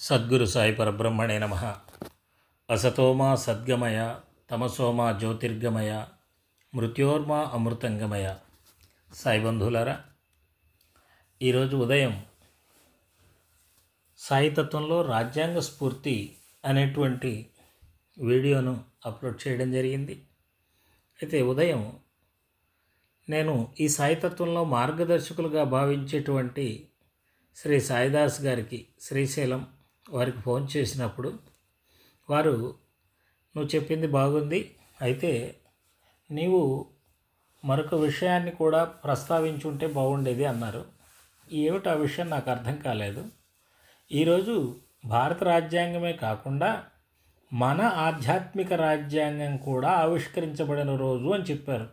సద్గురు సాయి పరబ్రహ్మణే నమః. అసతోమా సద్గమయ తమసోమా జ్యోతిర్గమయ మృత్యోర్మా అమృతంగమయ. సాయి బంధువులారా, ఈరోజు ఉదయం సాయితత్వంలో రాజ్యాంగ స్ఫూర్తి అనేటువంటి వీడియోను అప్లోడ్ చేయడం జరిగింది. అయితే ఉదయం నేను ఈ సాయితత్వంలో మార్గదర్శకులుగా భావించేటువంటి శ్రీ సాయిదాస్ గారికి శ్రీశైలం వారికి ఫోన్ చేసినప్పుడు వారు, నువ్వు చెప్పింది బాగుంది, అయితే నీవు మరొక విషయాన్ని కూడా ప్రస్తావించుంటే బాగుండేది అన్నారు. ఏమిటి ఆ విషయం నాకు అర్థం కాలేదు. ఈరోజు భారత రాజ్యాంగమే కాకుండా మన ఆధ్యాత్మిక రాజ్యాంగం కూడా ఆవిష్కరించబడిన రోజు అని చెప్పారు.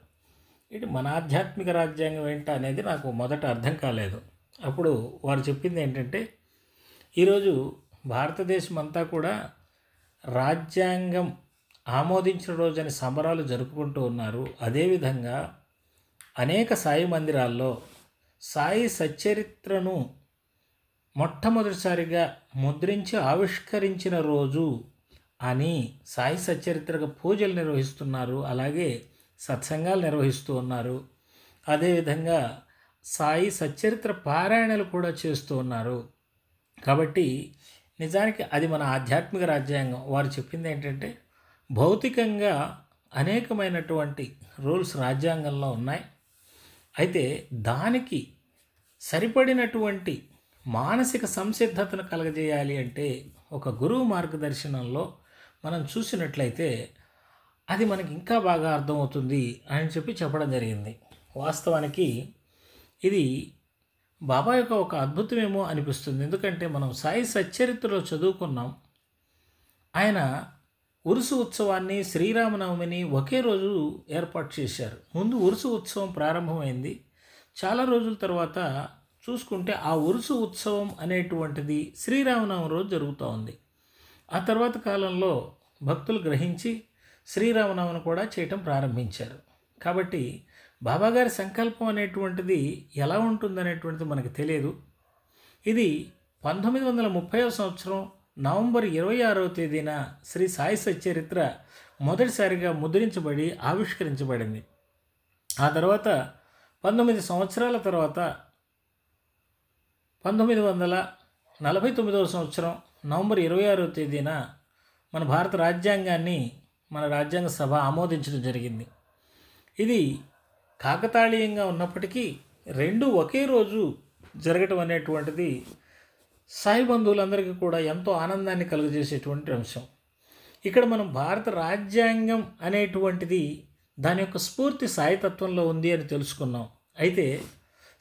ఇటు మన ఆధ్యాత్మిక రాజ్యాంగం ఏంటి అనేది నాకు మొదట అర్థం కాలేదు. అప్పుడు వారు చెప్పింది ఏంటంటే, ఈరోజు భారతదేశం అంతా కూడా రాజ్యాంగం ఆమోదించిన రోజని సంబరాలు జరుపుకుంటూ ఉన్నారు. అదేవిధంగా అనేక సాయి మందిరాల్లో సాయి సచ్చరిత్రను మొట్టమొదటిసారిగా ముద్రించి ఆవిష్కరించిన రోజు అని సాయి సచ్చరిత్రకు పూజలు నిర్వహిస్తున్నారు. అలాగే సత్సంగాలు నిర్వహిస్తూ ఉన్నారు. అదేవిధంగా సాయి సచ్చరిత్ర పారాయణలు కూడా చేస్తూ ఉన్నారు. కాబట్టి నిజానికి అది మన ఆధ్యాత్మిక రాజ్యాంగం. వారు చెప్పింది ఏంటంటే, భౌతికంగా అనేకమైనటువంటి రూల్స్ రాజ్యాంగంలో ఉన్నాయి. అయితే దానికి సరిపడినటువంటి మానసిక సంసిద్ధతను కలగజేయాలి అంటే ఒక గురువు మార్గదర్శనంలో మనం చూసినట్లయితే అది మనకి ఇంకా బాగా అర్థమవుతుంది అని చెప్పడం జరిగింది. వాస్తవానికి ఇది బాబా యొక్క ఒక అద్భుతమేమో అనిపిస్తుంది. ఎందుకంటే మనం సాయి సచ్చరిత్రలో చదువుకున్నాం. ఆయన ఉరుసు ఉత్సవాన్ని, శ్రీరామనవమిని ఒకే రోజు ఏర్పాటు చేశారు. ముందు ఉరుసు ఉత్సవం ప్రారంభమైంది. చాలా రోజుల తర్వాత చూసుకుంటే ఆ ఉరుసు ఉత్సవం అనేటువంటిది శ్రీరామనవమి రోజు జరుగుతూ ఉంది. ఆ తర్వాత కాలంలో భక్తులు గ్రహించి శ్రీరామనవమిని కూడా చేయటం ప్రారంభించారు. కాబట్టి బాబాగారి సంకల్పం అనేటువంటిది ఎలా ఉంటుందనేటువంటిది మనకు తెలియదు. ఇది 1930వ సంవత్సరం నవంబర్ 26వ తేదీన శ్రీ సాయి సచ్చరిత్ర మొదటిసారిగా ముద్రించబడి ఆవిష్కరించబడింది. ఆ తర్వాత 19 సంవత్సరాల తర్వాత 1949వ సంవత్సరం నవంబర్ 26వ తేదీన మన భారత రాజ్యాంగాన్ని మన రాజ్యాంగ సభ ఆమోదించడం జరిగింది. ఇది కాకతాళీయంగా ఉన్నప్పటికీ రెండు ఒకే రోజు జరగటం అనేటువంటిది సాయి బంధువులందరికీ కూడా ఎంతో ఆనందాన్ని కలుగజేసేటువంటి అంశం. ఇక్కడ మనం భారత రాజ్యాంగం అనేటువంటిది దాని యొక్క స్ఫూర్తి సాయితత్వంలో ఉంది అని తెలుసుకున్నాం. అయితే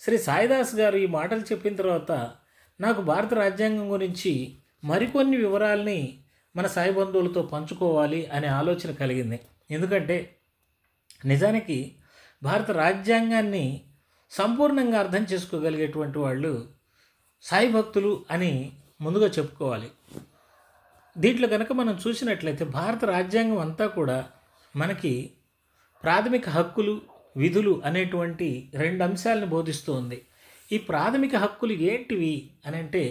శ్రీ సాయిదాస్ గారు ఈ మాటలు చెప్పిన తర్వాత నాకు భారత రాజ్యాంగం గురించి మరికొన్ని వివరాల్ని మన సాయి బంధువులతో పంచుకోవాలి అనే ఆలోచన కలిగింది. ఎందుకంటే నిజానికి భారత రాజ్యాంగాన్ని సంపూర్ణంగా అర్థం చేసుకోగలిగేటువంటి వాళ్ళు సాయి భక్తులు అని ముందుగా చెప్పుకోవాలి. దీంట్లో కనుక మనం చూసినట్లయితే భారత రాజ్యాంగం అంతా కూడా మనకి ప్రాథమిక హక్కులు, విధులు అనేటువంటి రెండు అంశాలను బోధిస్తూ ఉంది. ఈ ప్రాథమిక హక్కులు ఏంటివి అని అంటే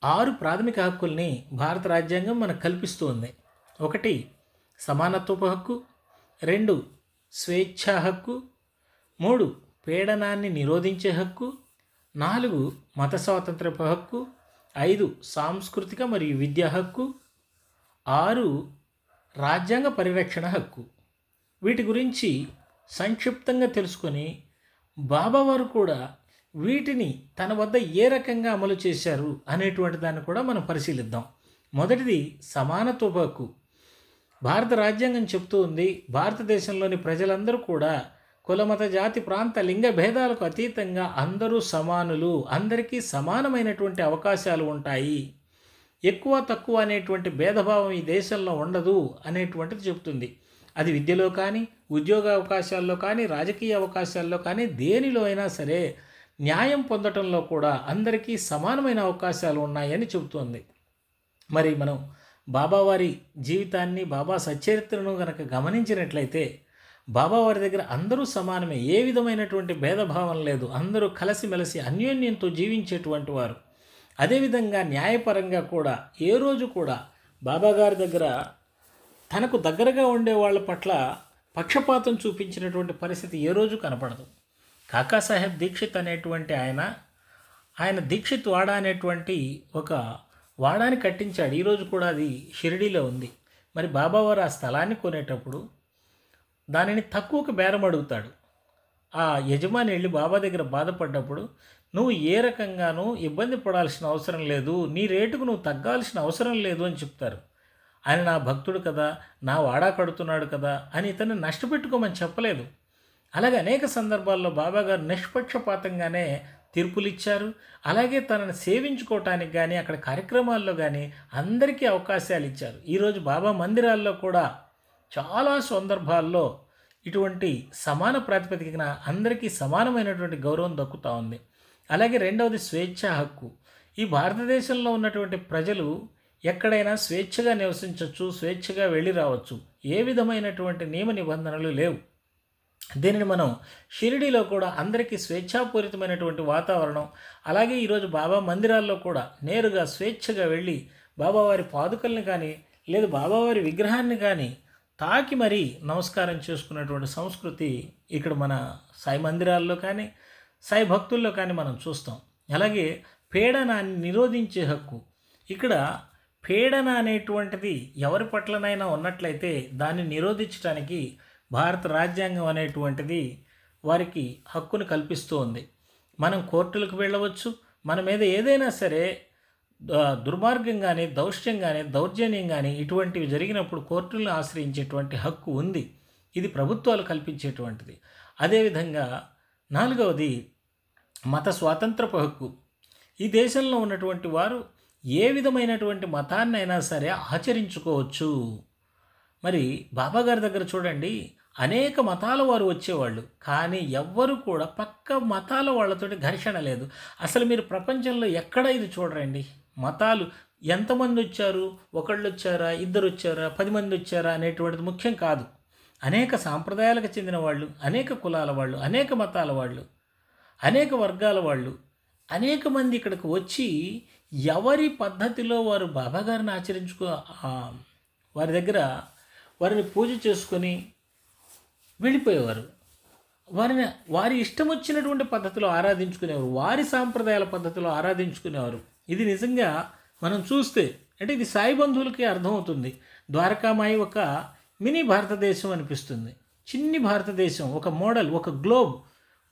6 ప్రాథమిక హక్కుల్ని భారత రాజ్యాంగం మనకు కల్పిస్తూ ఉంది. 1 సమానత్వపు హక్కు, 2 స్వేచ్ఛా హక్కు, 3 పీడనాన్ని నిరోధించే హక్కు, 4 మత స్వాతంత్రపు హక్కు, 5 సాంస్కృతిక మరియు విద్యా హక్కు, 6 రాజ్యాంగ పరిరక్షణ హక్కు. వీటి గురించి సంక్షిప్తంగా తెలుసుకొని బాబావారు కూడా వీటిని తన వద్ద ఏ రకంగా అమలు చేశారు అనేటువంటి దాన్ని కూడా మనం పరిశీలిద్దాం. మొదటిది సమానత్వపు హక్కు. భారత రాజ్యాంగం చెప్తూ ఉంది, భారతదేశంలోని ప్రజలందరూ కూడా కులమత జాతి ప్రాంత లింగ భేదాలకు అతీతంగా అందరూ సమానులు, అందరికీ సమానమైనటువంటి అవకాశాలు ఉంటాయి, ఎక్కువ తక్కువ అనేటువంటి భేదభావం ఈ దేశంలో ఉండదు అనేటువంటిది చెప్తుంది. అది విద్యలో కానీ, ఉద్యోగ అవకాశాల్లో కానీ, రాజకీయ అవకాశాల్లో కానీ, దేనిలో అయినా సరే న్యాయం పొందటంలో కూడా అందరికీ సమానమైన అవకాశాలు ఉన్నాయని చెబుతోంది. మరి మనం బాబావారి జీవితాన్ని, బాబా సచ్చరిత్రను కనుక గమనించినట్లయితే బాబావారి దగ్గర అందరూ సమానమే, ఏ విధమైనటువంటి భేదభావం లేదు, అందరూ కలిసిమెలిసి అన్యోన్యంతో జీవించేటువంటి వారు. అదేవిధంగా న్యాయపరంగా కూడా ఏ రోజు కూడా బాబాగారి దగ్గర తనకు దగ్గరగా ఉండే వాళ్ళ పట్ల పక్షపాతం చూపించినటువంటి పరిస్థితి ఏ రోజు కనపడదు. కాకాసాహెబ్ దీక్షిత్ అనేటువంటి ఆయన దీక్షిత్ వాడా అనేటువంటి ఒక వాడాని కట్టించాడు. ఈరోజు కూడా అది షిరిడీలో ఉంది. మరి బాబావారు ఆ స్థలాన్ని కొనేటప్పుడు దానిని తక్కువకు బేరం అడుగుతాడు. ఆ యజమాని వెళ్ళి బాబా దగ్గర బాధపడ్డప్పుడు, నువ్వు ఏ రకంగానూ ఇబ్బంది పడాల్సిన అవసరం లేదు, నీ రేటుకు నువ్వు తగ్గాల్సిన అవసరం లేదు అని చెప్తారు. ఆయన నా భక్తుడు కదా, నా వాడా కడుతున్నాడు కదా అని ఇతన్ని నష్టపెట్టుకోమని చెప్పలేదు. అలాగే అనేక సందర్భాల్లో బాబాగారు నిష్పక్షపాతంగానే తీర్పులు ఇచ్చారు. అలాగే తనను సేవించుకోవటానికి కానీ అక్కడ కార్యక్రమాల్లో కానీ అందరికీ అవకాశాలు ఇచ్చారు. ఈరోజు బాబా మందిరాల్లో కూడా చాలా సందర్భాల్లో ఇటువంటి సమాన ప్రాతిపదికన అందరికీ సమానమైనటువంటి గౌరవం దక్కుతూ ఉంది. అలాగే రెండవది స్వేచ్ఛా హక్కు. ఈ భారతదేశంలో ఉన్నటువంటి ప్రజలు ఎక్కడైనా స్వేచ్ఛగా నివసించవచ్చు, స్వేచ్ఛగా వెళ్ళి రావచ్చు. ఏ విధమైనటువంటి నియమ నిబంధనలు లేవు. దీనిని మనం షిరిడీలో కూడా అందరికీ స్వేచ్ఛాపూరితమైనటువంటి వాతావరణం, అలాగే ఈరోజు బాబా మందిరాల్లో కూడా నేరుగా స్వేచ్ఛగా వెళ్ళి బాబావారి పాదుకల్ని కానీ లేదు బాబావారి విగ్రహాన్ని కానీ తాకి మరీ నమస్కారం చేసుకున్నటువంటి సంస్కృతి ఇక్కడ మన సాయి మందిరాల్లో కానీ సాయి భక్తుల్లో కానీ మనం చూస్తాం. అలాగే పీడనాన్ని నిరోధించే హక్కు. ఇక్కడ పీడన అనేటువంటిది ఎవరి పట్లనైనా ఉన్నట్లయితే దాన్ని నిరోధించడానికి భారత రాజ్యాంగం అనేటువంటిది వారికి హక్కును కల్పిస్తూ ఉంది. మనం కోర్టులకు వెళ్ళవచ్చు, మన మీద ఏదైనా సరే దుర్మార్గం కానీ దౌష్ట్యం కానీ దౌర్జన్యం కానీ ఇటువంటివి జరిగినప్పుడు కోర్టులను ఆశ్రయించేటువంటి హక్కు ఉంది. ఇది ప్రభుత్వాలు కల్పించేటువంటిది. అదేవిధంగా నాలుగవది మత స్వాతంత్రపు హక్కు. ఈ దేశంలో ఉన్నటువంటి వారు ఏ విధమైనటువంటి మతాన్నైనా సరే ఆచరించుకోవచ్చు. మరి బాబాగారి దగ్గర చూడండి, అనేక మతాల వారు వచ్చేవాళ్ళు, కానీ ఎవ్వరు కూడా పక్క మతాల వాళ్ళతోటి ఘర్షణ లేదు. అసలు మీరు ప్రపంచంలో ఎక్కడ ఇది చూడరండి. మతాలు ఎంతమంది వచ్చారు, ఒకళ్ళు వచ్చారా, ఇద్దరు వచ్చారా, 10 మంది వచ్చారా అనేటువంటిది ముఖ్యం కాదు. అనేక సాంప్రదాయాలకు చెందిన వాళ్ళు, అనేక కులాల వాళ్ళు, అనేక మతాల వాళ్ళు, అనేక వర్గాల వాళ్ళు, అనేక మంది ఇక్కడికి వచ్చి ఎవరి పద్ధతిలో వారు బాబాగారిని వారి దగ్గర వారిని పూజ చేసుకొని వెళ్ళిపోయేవారు. వారి ఇష్టం వచ్చినటువంటి పద్ధతిలో ఆరాధించుకునేవారు, వారి సాంప్రదాయాల పద్ధతిలో ఆరాధించుకునేవారు. ఇది నిజంగా మనం చూస్తే అంటే ఇది సాయి బంధువులకి అర్థమవుతుంది. ద్వారకామాయి ఒక మినీ భారతదేశం అనిపిస్తుంది. చిన్ని భారతదేశం, ఒక మోడల్, ఒక గ్లోబ్,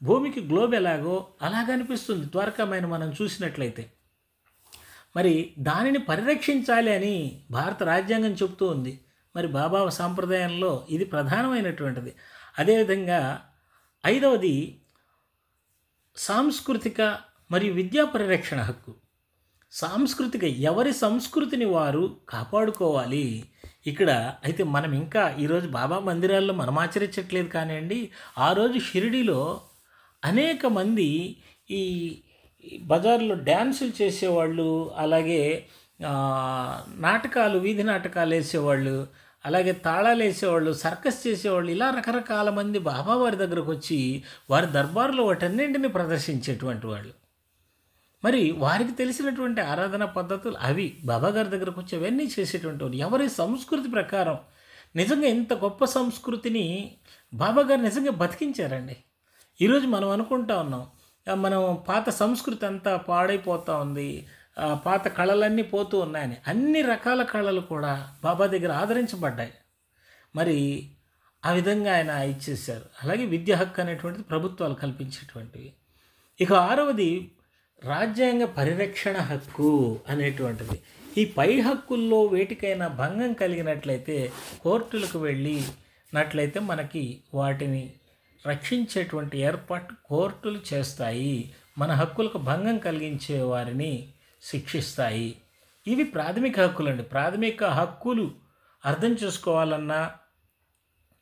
భూమికి గ్లోబ్ ఎలాగో అలాగనిపిస్తుంది ద్వారకామాయిని మనం చూసినట్లయితే. మరి దానిని పరిరక్షించాలి అని భారత రాజ్యాంగం చెబుతూ ఉంది. మరి బాబా సాంప్రదాయంలో ఇది ప్రధానమైనటువంటిది. అదేవిధంగా ఐదవది సాంస్కృతిక మరియు విద్యా పరిరక్షణ హక్కు. సాంస్కృతిక ఎవరి సంస్కృతిని వారు కాపాడుకోవాలి. ఇక్కడ అయితే మనం ఇంకా ఈరోజు బాబా మందిరాల్లో మనం ఆచరించట్లేదు కానివ్వండి, ఆ రోజు షిరిడీలో అనేక మంది ఈ బజార్లో డ్యాన్సులు చేసేవాళ్ళు, అలాగే నాటకాలు, వీధి నాటకాలు వేసేవాళ్ళు, అలాగే తాళాలు వేసేవాళ్ళు, సర్కస్ చేసేవాళ్ళు, ఇలా రకరకాల మంది బాబావారి దగ్గరకు వచ్చి వారి దర్బార్లో వాటన్నింటినీ ప్రదర్శించేటువంటి వాళ్ళు. మరి వారికి తెలిసినటువంటి ఆరాధన పద్ధతులు అవి బాబాగారి దగ్గరకు వచ్చి అవన్నీ చేసేటువంటి వాళ్ళు. ఎవరి సంస్కృతి ప్రకారం నిజంగా ఇంత గొప్ప సంస్కృతిని బాబాగారు నిజంగా బతికించారండి. ఈరోజు మనం అనుకుంటా ఉన్నాం మనం పాత సంస్కృతి అంతా పాడైపోతూ ఉంది, పాత కళలన్నీ పోతూ ఉన్నాయని. అన్ని రకాల కళలు కూడా బాబా దగ్గర ఆదరించబడ్డాయి. మరి ఆ విధంగా ఆయన ఇచ్చేశారు. అలాగే విద్యా హక్కు అనేటువంటిది ప్రభుత్వాలు కల్పించేటువంటివి. ఇక ఆరవది రాజ్యాంగ పరిరక్షణ హక్కు అనేటువంటిది. ఈ పై హక్కుల్లో వేటికైనా భంగం కలిగినట్లయితే కోర్టులకు వెళ్ళినట్లయితే మనకి వాటిని రక్షించేటువంటి ఏర్పాటు కోర్టులు చేస్తాయి. మన హక్కులకు భంగం కలిగించే వారిని శిక్షిస్తాయి. ఇవి ప్రాథమిక హక్కులండి. ప్రాథమిక హక్కులు అర్థం చేసుకోవాలన్నా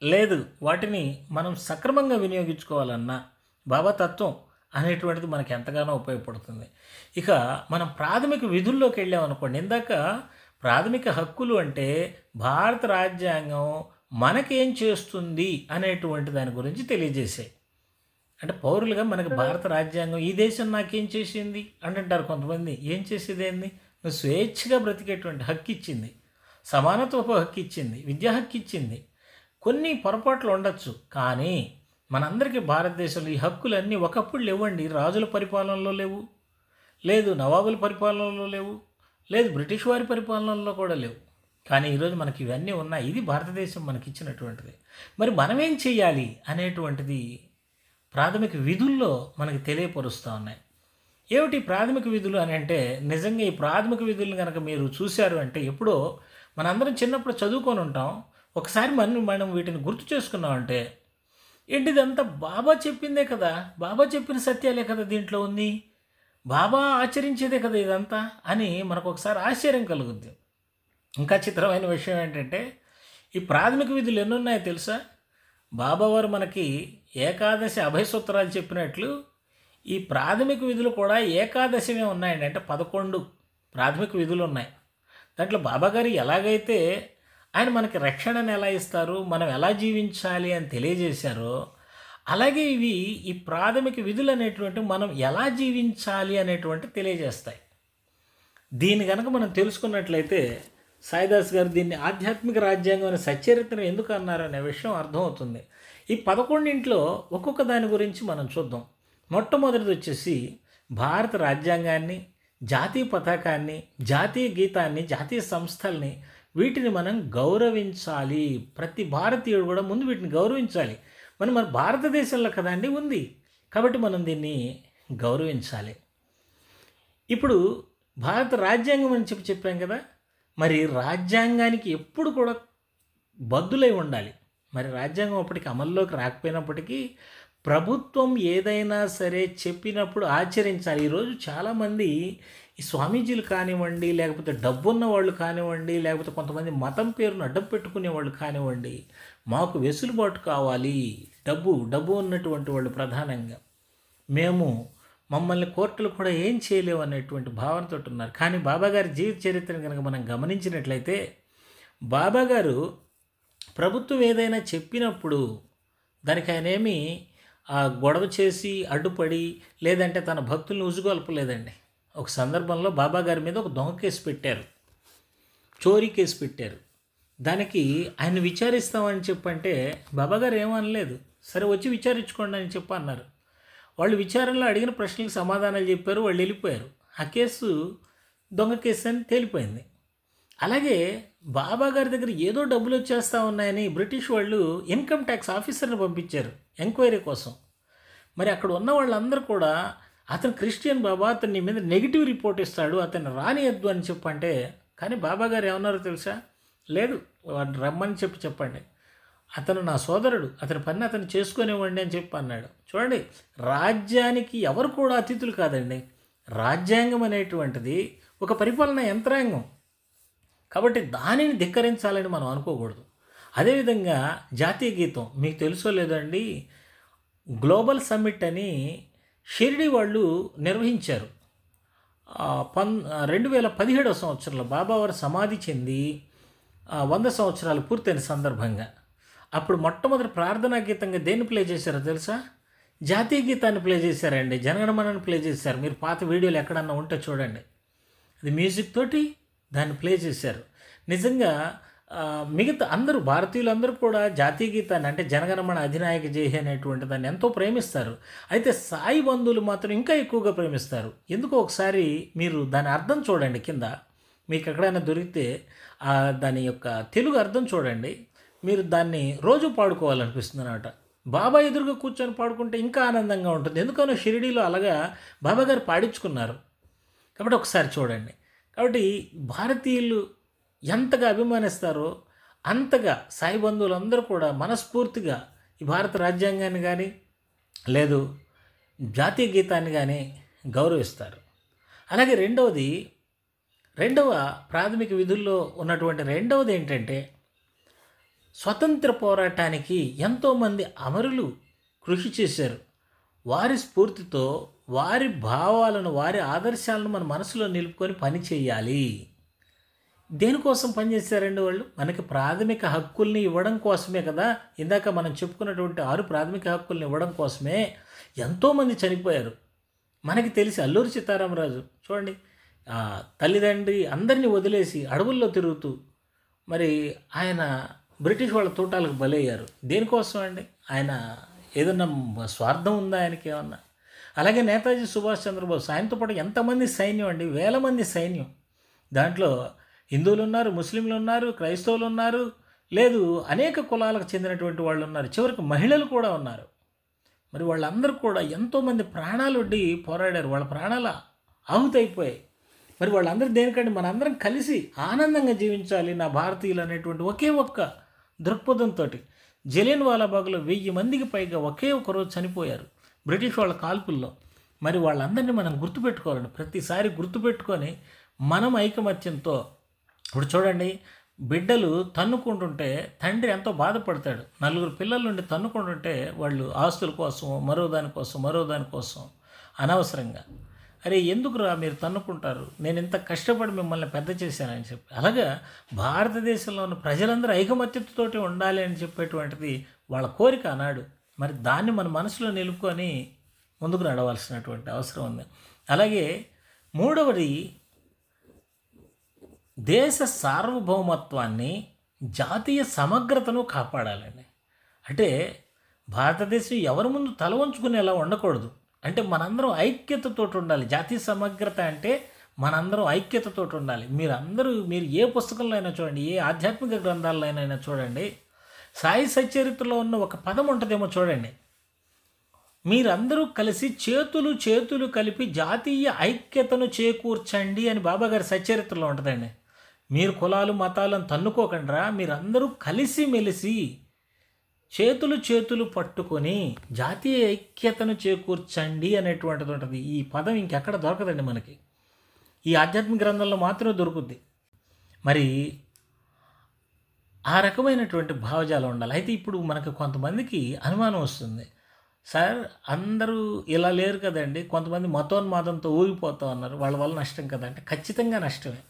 లేదు వాటిని మనం సక్రమంగా వినియోగించుకోవాలన్నా బాబా తత్వం అనేటువంటిది మనకి ఎంతగానో ఉపయోగపడుతుంది. ఇక మనం ప్రాథమిక విధుల్లోకి వెళ్ళామనుకోండి, ఇందాక ప్రాథమిక హక్కులు అంటే భారత రాజ్యాంగం మనకేం చేస్తుంది అనేటువంటి దాని గురించి తెలియజేసాయి. అంటే పౌరులుగా మనకి భారత రాజ్యాంగం ఈ దేశం నాకేం చేసింది అంటుంటారు కొంతమంది. ఏం చేసేదేంది? నువ్వు స్వేచ్ఛగా బ్రతికేటువంటి హక్కు ఇచ్చింది, సమానత్వపు హక్కు ఇచ్చింది, విద్యా హక్కు ఇచ్చింది. కొన్ని పొరపాట్లు ఉండొచ్చు, కానీ మనందరికీ భారతదేశంలో ఈ హక్కులన్నీ ఒకప్పుడు లేవండి. రాజుల పరిపాలనలో లేవు, లేదు నవాబుల పరిపాలనలో లేవు, లేదు బ్రిటిష్ వారి పరిపాలనలో కూడా లేవు. కానీ ఈరోజు మనకి ఇవన్నీ ఉన్నాయి. ఇది భారతదేశం మనకి ఇచ్చినటువంటిది. మరి మనమేం చేయాలి అనేటువంటిది ప్రాథమిక విధుల్లో మనకి తెలియపరుస్తూ ఉన్నాయి. ఏమిటి ప్రాథమిక విధులు అని అంటే, నిజంగా ఈ ప్రాథమిక విధులను కనుక మీరు చూశారు అంటే, ఎప్పుడో మనందరం చిన్నప్పుడు చదువుకొని ఉంటాం. ఒకసారి మనం వీటిని గుర్తు చేసుకున్నామంటే, ఏంటిదంతా బాబా చెప్పిందే కదా, బాబా చెప్పిన సత్యాలే కదా దీంట్లో ఉంది, బాబా ఆచరించేదే కదా ఇదంతా అని మనకు ఒకసారి ఆశ్చర్యం కలుగుద్ది. ఇంకా చిత్రమైన విషయం ఏంటంటే, ఈ ప్రాథమిక విధులు ఎన్ని ఉన్నాయో తెలుసా? బాబావారు మనకి ఏకాదశి అభయ సూత్రాలు చెప్పినట్లు ఈ ప్రాథమిక విధులు కూడా ఏకాదశమే ఉన్నాయండి. అంటే 11 ప్రాథమిక విధులు ఉన్నాయి. దాంట్లో బాబాగారు ఎలాగైతే ఆయన మనకి రక్షణను ఎలా ఇస్తారు, మనం ఎలా జీవించాలి అని తెలియజేశారో, అలాగే ఇవి ఈ ప్రాథమిక విధులు అనేటువంటివి మనం ఎలా జీవించాలి అనేటువంటి తెలియజేస్తాయి. దీన్ని కనుక మనం తెలుసుకున్నట్లయితే సాయిదాస్ గారు దీన్ని ఆధ్యాత్మిక రాజ్యాంగం అనే సచ్చరిత్రను ఎందుకు అన్నారు అనే విషయం అర్థమవుతుంది. ఈ 11 ఒక్కొక్క దాని గురించి మనం చూద్దాం. మొట్టమొదటిది వచ్చేసి భారత రాజ్యాంగాన్ని, జాతీయ పతాకాన్ని, జాతీయ గీతాన్ని, జాతీయ సంస్థల్ని, వీటిని మనం గౌరవించాలి. ప్రతి భారతీయుడు కూడా ముందు వీటిని గౌరవించాలి. మన భారతదేశంలో కదండి ఉంది, కాబట్టి మనం దీన్ని గౌరవించాలి. ఇప్పుడు భారత రాజ్యాంగం అని చెప్పాం కదా, మరి రాజ్యాంగానికి ఎప్పుడు కూడా బద్దులై ఉండాలి. మరి రాజ్యాంగం అప్పటికి అమల్లోకి రాకపోయినప్పటికీ ప్రభుత్వం ఏదైనా సరే చెప్పినప్పుడు ఆచరించాలి. ఈరోజు చాలామంది ఈ స్వామీజీలు కానివ్వండి, లేకపోతే డబ్బున్న వాళ్ళు కానివ్వండి, లేకపోతే కొంతమంది మతం పేరును అడ్డం పెట్టుకునే వాళ్ళు కానివ్వండి, మాకు వెసులుబాటు కావాలి, డబ్బు ఉన్నటువంటి వాళ్ళు ప్రధానంగా, మమ్మల్ని కోర్టులు కూడా ఏం చేయలేవు అనేటువంటి భావనతో ఉన్నారు. కానీ బాబాగారి జీవిత చరిత్రను కనుక మనం గమనించినట్లయితే, బాబాగారు ప్రభుత్వం ఏదైనా చెప్పినప్పుడు దానికి ఆయనేమి గొడవ చేసి అడ్డుపడి లేదంటే తన భక్తుల్ని ఉజుగొల్పలేదండి. ఒక సందర్భంలో బాబాగారి మీద ఒక దొంగ కేసు పెట్టారు, చోరీ కేసు పెట్టారు. దానికి ఆయన విచారిస్తామని చెప్పంటే బాబాగారు ఏమనలేదు. సరే వచ్చి విచారించుకోండి అని చెప్పి అన్నారు. వాళ్ళు విచారణలో అడిగిన ప్రశ్నలకు సమాధానాలు చెప్పారు, వాళ్ళు వెళ్ళిపోయారు. ఆ కేసు దొంగ కేసు అని తేలిపోయింది. అలాగే బాబాగారి దగ్గర ఏదో డబ్బులు వచ్చేస్తూ ఉన్నాయని బ్రిటిష్ వాళ్ళు ఇన్కమ్ ట్యాక్స్ ఆఫీసర్ని పంపించారు ఎంక్వైరీ కోసం. మరి అక్కడ ఉన్న వాళ్ళందరూ కూడా అతను క్రిస్టియన్ బాబా, అతని మీద నెగిటివ్ రిపోర్ట్ ఇస్తాడు, అతన్ని రానియద్దు అని చెప్పంటే, కానీ బాబాగారు ఏమన్నారో తెలుసా? లేదు, వాడిని రమ్మని చెప్పండి, అతను నా సోదరుడు, అతని పని అతను చేసుకునేవ్వండి అని చెప్పి అన్నాడు. చూడండి, రాజ్యానికి ఎవరు కూడా అతిథులు కాదండి. రాజ్యాంగం అనేటువంటిది ఒక పరిపాలనా యంత్రాంగం, కాబట్టి దానిని ధిక్కరించాలని మనం అనుకోకూడదు. అదేవిధంగా జాతీయ గీతం మీకు తెలుసో లేదండి, గ్లోబల్ సమ్మిట్ అని షిరిడి వాళ్ళు నిర్వహించారు. 2017వ సంవత్సరంలో బాబావారు సమాధి చెంది 100 సంవత్సరాలు పూర్తయిన సందర్భంగా అప్పుడు మొట్టమొదటి ప్రార్థనా గీతంగా దేన్ని ప్లే చేశారో తెలుసా? జాతీయ గీతాన్ని ప్లే చేశారండి, జనగణమనని ప్లే చేశారు. మీరు పాత వీడియోలు ఎక్కడన్నా ఉంటే చూడండి, అది మ్యూజిక్ తోటి దాన్ని ప్లే చేశారు. నిజంగా మిగతా అందరూ భారతీయులందరూ కూడా జాతీయ గీతాన్ని అంటే జనగణమన అధినాయక జయ అనేటువంటి దాన్ని ఎంతో ప్రేమిస్తారు. అయితే సాయి బంధువులు మాత్రం ఇంకా ఎక్కువగా ప్రేమిస్తారు. ఎందుకో ఒకసారి మీరు దాని అర్థం చూడండి, కింద మీకు ఎక్కడైనా దొరికితే దాని యొక్క తెలుగు అర్థం చూడండి. మీరు దాన్ని రోజు పాడుకోవాలనిపిస్తుంది అన్నమాట. బాబా ఎదురుగా కూర్చొని పాడుకుంటే ఇంకా ఆనందంగా ఉంటుంది. ఎందుకనో షిరిడీలో అలాగా బాబాగారు పాడించుకున్నారు. కాబట్టి ఒకసారి చూడండి. కాబట్టి భారతీయులు ఎంతగా అభిమానిస్తారో అంతగా సాయి బంధువులందరూ కూడా మనస్ఫూర్తిగా ఈ భారత రాజ్యాంగాన్ని కానీ లేదు జాతీయ గీతాన్ని కానీ గౌరవిస్తారు. అలాగే రెండవ ప్రాథమిక విధుల్లో ఉన్నటువంటి రెండవది ఏంటంటే, స్వతంత్ర పోరాటానికి ఎంతోమంది అమరులు కృషి చేశారు. వారి స్ఫూర్తితో వారి భావాలను, వారి ఆదర్శాలను మన మనసులో నిలుపుకొని పని చేయాలి. దేనికోసం పనిచేశారండి వాళ్ళు? మనకి ప్రాథమిక హక్కుల్ని ఇవ్వడం కోసమే కదా. ఇందాక మనం చెప్పుకున్నటువంటి 6 ప్రాథమిక హక్కుల్ని ఇవ్వడం కోసమే ఎంతోమంది చనిపోయారు. మనకి తెలిసి అల్లూరి సీతారామరాజు చూడండి, తల్లిదండ్రి అందరినీ వదిలేసి అడవుల్లో తిరుగుతూ మరి ఆయన బ్రిటిష్ వాళ్ళ తోటాలకు బలయ్యారు. దేనికోసం అండి? ఆయన ఏదన్నా స్వార్థం ఉందా ఆయనకి ఏమన్నా? అలాగే నేతాజీ సుభాష్ చంద్రబోస్, ఆయనతో పాటు ఎంతమంది సైన్యం అండి, వేల మంది సైన్యం. దాంట్లో హిందువులు ఉన్నారు, ముస్లింలు ఉన్నారు, క్రైస్తవులు ఉన్నారు, లేదు అనేక కులాలకు చెందినటువంటి వాళ్ళు ఉన్నారు, చివరికి మహిళలు కూడా ఉన్నారు. మరి వాళ్ళందరూ కూడా ఎంతోమంది ప్రాణాలు వడ్డి పోరాడారు, వాళ్ళ ప్రాణాల ఆహుతైపోయాయి. మరి వాళ్ళందరూ దేనికంటే మనందరం కలిసి ఆనందంగా జీవించాలి నా భారతీయులు అనేటువంటి ఒకే ఒక్క దృక్పథంతో జలియన్ వాలాబాగ్లో 1000 మందికి పైగా ఒకే ఒక రోజు చనిపోయారు బ్రిటిష్ వాళ్ళ కాల్పుల్లో. మరి వాళ్ళందరినీ మనం గుర్తుపెట్టుకోవాలండి. ప్రతిసారి గుర్తుపెట్టుకొని మనం ఐకమత్యంతో, ఇప్పుడు చూడండి, బిడ్డలు తన్నుకుంటుంటే తండ్రి ఎంతో బాధపడతాడు. 4 పిల్లల నుండి తన్నుకుంటుంటే వాళ్ళు ఆస్తుల కోసం మరో దానికోసం అనవసరంగా, అరే ఎందుకురా మీరు తన్నుకుంటారు, నేను ఇంత కష్టపడి మిమ్మల్ని పెద్ద చేశానని చెప్పి. అలాగా భారతదేశంలో ఉన్న ప్రజలందరూ ఐకమత్యంతోటి ఉండాలి అని చెప్పేటువంటిది వాళ్ళ కోరిక అన్నాడు. మరి దాన్ని మన మనసులో నిలుపుకొని ముందుకు నడవాల్సినటువంటి అవసరం ఉంది. అలాగే మూడవది, దేశ సార్వభౌమత్వాన్ని, జాతీయ సమగ్రతను కాపాడాలండి. అంటే భారతదేశం ఎవరి ముందు తల వంచుకునేలా ఉండకూడదు. అంటే మనందరం ఐక్యతతో ఉండాలి. జాతీయ సమగ్రత అంటే మనందరం ఐక్యతతో ఉండాలి. మీరు ఏ పుస్తకంలో అయినా చూడండి, ఏ ఆధ్యాత్మిక గ్రంథాల్లో అయినా చూడండి, సాయి సచ్చరిత్రలో ఉన్న ఒక పదం ఉంటుందేమో చూడండి, మీరందరూ కలిసి చేతులు కలిపి జాతీయ ఐక్యతను చేకూర్చండి అని బాబాగారి సచ్చరిత్రలో ఉంటుందండి. మీరు కులాలు మతాలను తన్నుకోకుండా మీరందరూ కలిసిమెలిసి చేతులు పట్టుకొని జాతీయ ఐక్యతను చేకూర్చండి అనేటువంటిది ఉంటుంది. ఈ పదం ఇంకెక్కడ దొరకదండి మనకి, ఈ ఆధ్యాత్మిక గ్రంథంలో మాత్రమే దొరుకుద్ది. మరి ఆ రకమైనటువంటి భావజాలం ఉండాలి. అయితే ఇప్పుడు మనకు కొంతమందికి అనుమానం వస్తుంది, సార్ అందరూ ఇలా లేరు కదండి, కొంతమంది మతోన్మాదంతో ఊగిపోతూ ఉన్నారు, వాళ్ళ వల్ల నష్టం కదంటే ఖచ్చితంగా నష్టమే.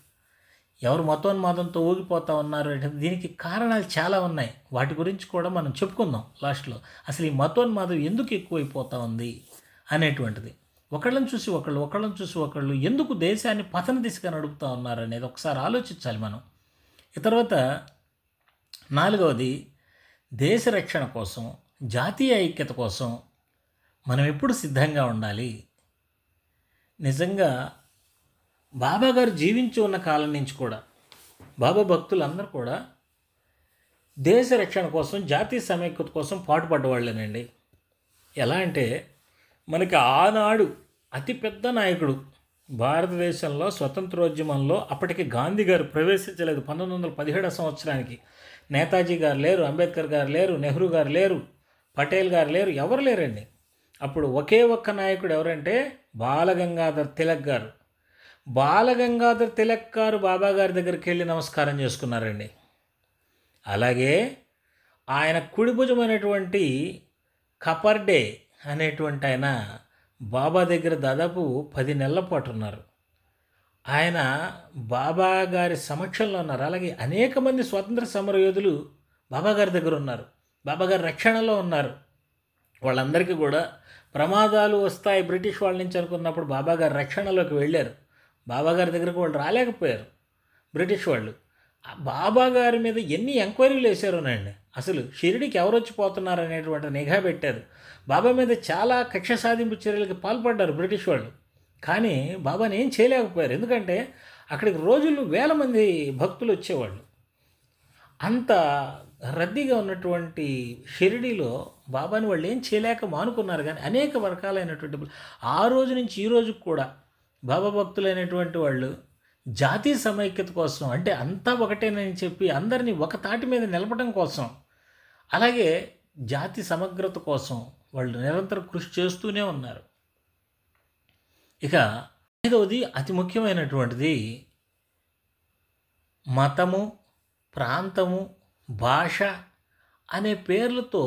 ఎవరు మతోన్మాదంతో ఊగిపోతూ ఉన్నారు అంటే దీనికి కారణాలు చాలా ఉన్నాయి. వాటి గురించి కూడా మనం చెప్పుకుందాం లాస్ట్లో. అసలు ఈ మతోన్మాదం ఎందుకు ఎక్కువైపోతూ ఉంది అనేటువంటిది, ఒకళ్ళని చూసి ఒకళ్ళు ఎందుకు దేశాన్ని పతన దిశగా నడుపుతూ ఉన్నారు అనేది ఒకసారి ఆలోచించాలి మనం. ఈ తర్వాత 4వది, దేశ రక్షణ కోసం, జాతీయ ఐక్యత కోసం మనం ఎప్పుడు సిద్ధంగా ఉండాలి. నిజంగా బాబా గారు జీవించి ఉన్న కాలం నుంచి కూడా బాబా భక్తులందరూ కూడా దేశ రక్షణ కోసం, జాతీయ సమైక్యత కోసం పాటుపడ్డవాళ్ళేనండి. ఎలా అంటే మనకి ఆనాడు అతిపెద్ద నాయకుడు భారతదేశంలో స్వతంత్రోద్యమంలో అప్పటికి గాంధీ గారు ప్రవేశించలేదు. 1917 సంవత్సరానికి నేతాజీ గారు లేరు, అంబేద్కర్ గారు లేరు, నెహ్రూ గారు లేరు, పటేల్ గారు లేరు, ఎవరు లేరండి. అప్పుడు ఒకే ఒక్క నాయకుడు ఎవరంటే బాలగంగాధర్ తిలక్ గారు. బాలగంగాధర్ తిలక్ గారు బాబా గారి దగ్గరికి వెళ్ళి నమస్కారం చేసుకున్నారండి. అలాగే ఆయన కుడి భుజమైనటువంటి కపర్డే అనేటువంటి ఆయన బాబా దగ్గర దాదాపు 10 నెలల పాటు ఉన్నారు. ఆయన బాబా గారి సమక్షంలో ఉన్నారు. అలాగే అనేక మంది స్వాతంత్ర సమరయోధులు బాబా గారి దగ్గర ఉన్నారు, బాబా గారి రక్షణలో ఉన్నారు. వాళ్ళందరికీ కూడా ప్రమాదాలు వస్తాయి బ్రిటిష్ వాళ్ళ నుంచి అనుకున్నప్పుడు బాబా గారి రక్షణలోకి వెళ్ళారు. బాబా గారి దగ్గరకు వాళ్ళు రాలేకపోయారు బ్రిటిష్ వాళ్ళు. బాబా గారి మీద ఎన్ని ఎంక్వైరీలు వేశారోనండి. అసలు షిరిడీకి ఎవరు వచ్చిపోతున్నారు అనేటువంటి నిఘా పెట్టారు. బాబా మీద చాలా కక్ష సాధింపు చర్యలకు పాల్పడ్డారు బ్రిటిష్ వాళ్ళు. కానీ బాబాని ఏం చేయలేకపోయారు. ఎందుకంటే అక్కడికి రోజులు వేల మంది భక్తులు వచ్చేవాళ్ళు. అంత రద్దీగా ఉన్నటువంటి షిరిడీలో బాబాని వాళ్ళు ఏం చేయలేక మానుకున్నారు. కానీ అనేక రకాలైనటువంటి ఆ రోజు నుంచి ఈ రోజుకు కూడా బాబా భక్తులైనటువంటి వాళ్ళు జాతీయ సమైక్యత కోసం, అంటే అంతా ఒకటేనని చెప్పి అందరినీ ఒక తాటి మీద నిలపడం కోసం, అలాగే జాతి సమగ్రత కోసం వాళ్ళు నిరంతరం కృషి చేస్తూనే ఉన్నారు. ఇక 5వది అతి ముఖ్యమైనటువంటిది, మతము, ప్రాంతము, భాష అనే పేర్లతో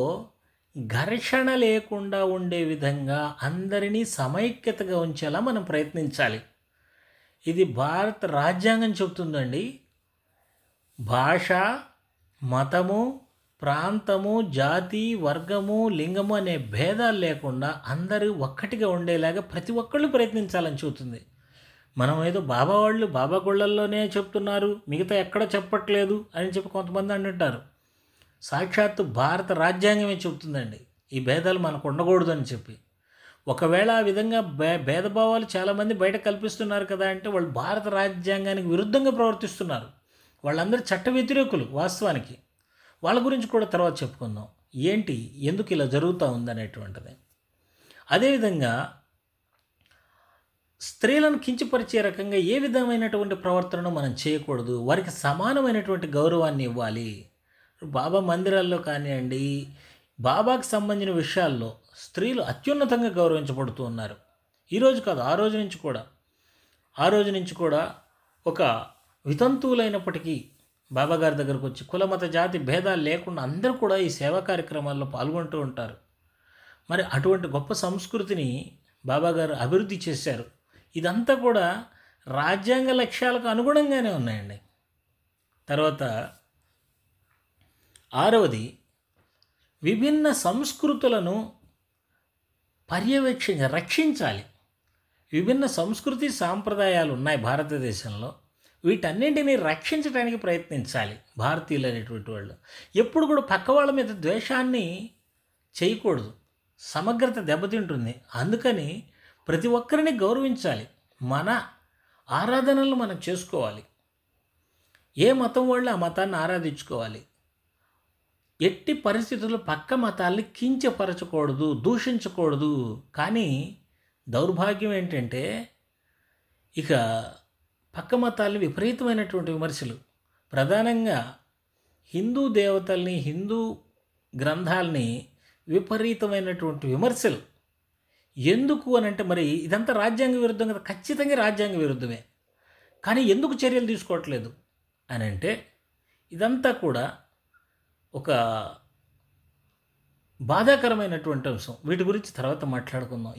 ఘర్షణ లేకుండా ఉండే విధంగా అందరినీ సమైక్యతగా ఉంచేలా మనం ప్రయత్నించాలి. ఇది భారత రాజ్యాంగం చెబుతుందండి. భాష, మతము, ప్రాంతము, జాతి, వర్గము, లింగము అనే భేదాలు లేకుండా అందరూ ఒక్కటిగా ఉండేలాగా ప్రతి ఒక్కళ్ళు ప్రయత్నించాలని చెబుతుంది. మనం ఏదో బాబా వాళ్ళు బాబా గుళ్ళల్లోనే చెప్తున్నారు, మిగతా ఎక్కడ చెప్పట్లేదు అని చెప్పి కొంతమంది అంటుంటారు. సాక్షాత్తు భారత రాజ్యాంగమే చెబుతుందండి ఈ భేదాలు మనకు ఉండకూడదు అని చెప్పి. ఒకవేళ ఆ విధంగా భేదభావాలు చాలామంది బయట కల్పిస్తున్నారు కదా అంటే వాళ్ళు భారత రాజ్యాంగానికి విరుద్ధంగా ప్రవర్తిస్తున్నారు. వాళ్ళందరూ చట్ట వ్యతిరేకులు వాస్తవానికి. వాళ్ళ గురించి కూడా తర్వాత చెప్పుకుందాం, ఏంటి ఎందుకు ఇలా జరుగుతూ ఉందనేటువంటిది. అదేవిధంగా స్త్రీలను కించపరిచే రకంగా ఏ విధమైనటువంటి ప్రవర్తనను మనం చేయకూడదు, వారికి సమానమైనటువంటి గౌరవాన్ని ఇవ్వాలి. బాబా మందిరాల్లో కానివ్వండి, బాబాకు సంబంధించిన విషయాల్లో స్త్రీలు అత్యున్నతంగా గౌరవించబడుతూ ఉన్నారు. ఈరోజు కాదు, ఆ రోజు నుంచి కూడా ఒక వితంతువులైనప్పటికీ బాబాగారి దగ్గరకు వచ్చి కులమత జాతి భేదాలు లేకుండా అందరూ కూడా ఈ సేవా కార్యక్రమాల్లో పాల్గొంటూ ఉంటారు. మరి అటువంటి గొప్ప సంస్కృతిని బాబాగారు అభివృద్ధి చేశారు. ఇదంతా కూడా రాజ్యాంగ లక్ష్యాలకు అనుగుణంగానే ఉన్నాయండి. తర్వాత 6వది, విభిన్న సంస్కృతులను రక్షించాలి. విభిన్న సంస్కృతి సాంప్రదాయాలు ఉన్నాయి భారతదేశంలో, వీటన్నింటినీ రక్షించడానికి ప్రయత్నించాలి భారతీయులు అనేటువంటి వాళ్ళు. ఎప్పుడు కూడా పక్క వాళ్ళ మీద ద్వేషాన్ని చేయకూడదు, సమగ్రత దెబ్బతింటుంది. అందుకని ప్రతి ఒక్కరిని గౌరవించాలి, మన ఆరాధనలు మనం చేసుకోవాలి, ఏ మతం వాళ్ళు ఆ మతాన్ని ఆరాధించుకోవాలి. ఎట్టి పరిస్థితుల్లో పక్క మతాల్ని కించపరచకూడదు, దూషించకూడదు. కానీ దౌర్భాగ్యం ఏంటంటే ఇక పక్క మతాలు విపరీతమైనటువంటి విమర్శలు, ప్రధానంగా హిందూ దేవతల్ని, హిందూ గ్రంథాలని విపరీతమైనటువంటి విమర్శలు. ఎందుకు అని అంటే మరి ఇదంతా రాజ్యాంగ విరుద్ధం కదా, ఖచ్చితంగా రాజ్యాంగ విరుద్ధమే. కానీ ఎందుకు చర్యలు తీసుకోవట్లేదు అని అంటే ఇదంతా కూడా ఒక బాధాకరమైనటువంటి అంశం. వీటి గురించి తర్వాత మాట్లాడుకుందాం,